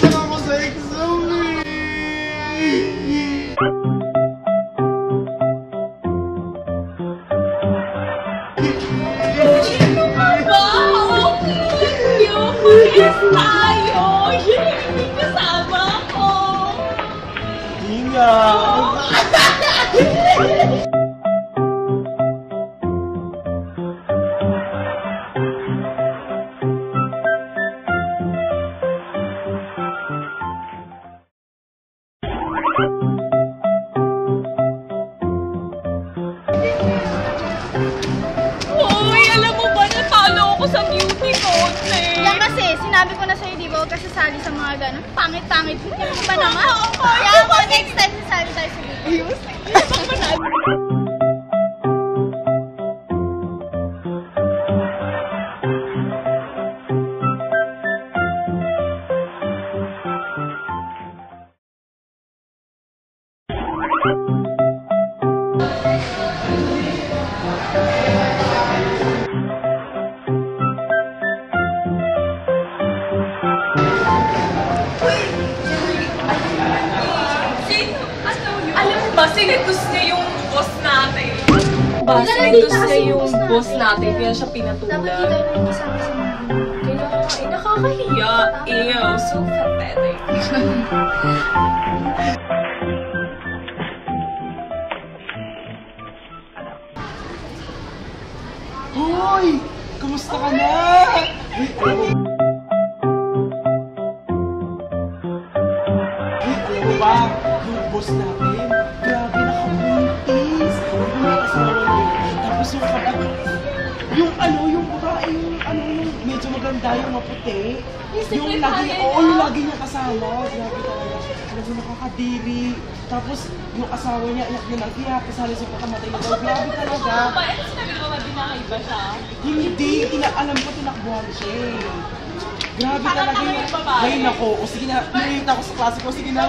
Ako sa exam eh. Sino ka ba? Okay! Yung mag-guess tayo! Hindi kasama ko! Hindi nga. Hoy! Alam mo ba, natalo ako sa beauty contest! Yan kasi, sinabi ko na sa'yo, di ba, huwag ka sasali sa mga gano'n. Pangit-pangit. Hindi mo ba naman? Kaya ako, next time sasali tayo sa beauty. Alam mo ba, sinetus niya yung boss natin. Sinetus niya yung boss natin, kaya siya pinatulan. Dapat di tayo nakikisama sa mga gano'n. Kaya, nakakahiya. Ew, so pathetic. Hoy! Kamusta ka na? Alam mo ba, yung boss natin, grabe nakabuntis. May asawa na yun. Tapos yung kapatid, yung babae, yung medyo maganda, yung maputi. Yung lagi, yung lagi niya kasama. Grabe talaga. Alam mo, nakakadiri. Tapos, yung asawa niya, anak niya lang, kaya kasali sa patamatay na daw. Grabe talaga. Sabi ko ba, binahay ba siya? Hindi, alam ko tinakbuhan siya eh. Grabe talaga Tanga-tanga yung yung babae. Ay, nako. O sige na, pinilita ako sa klase ko. Sige na.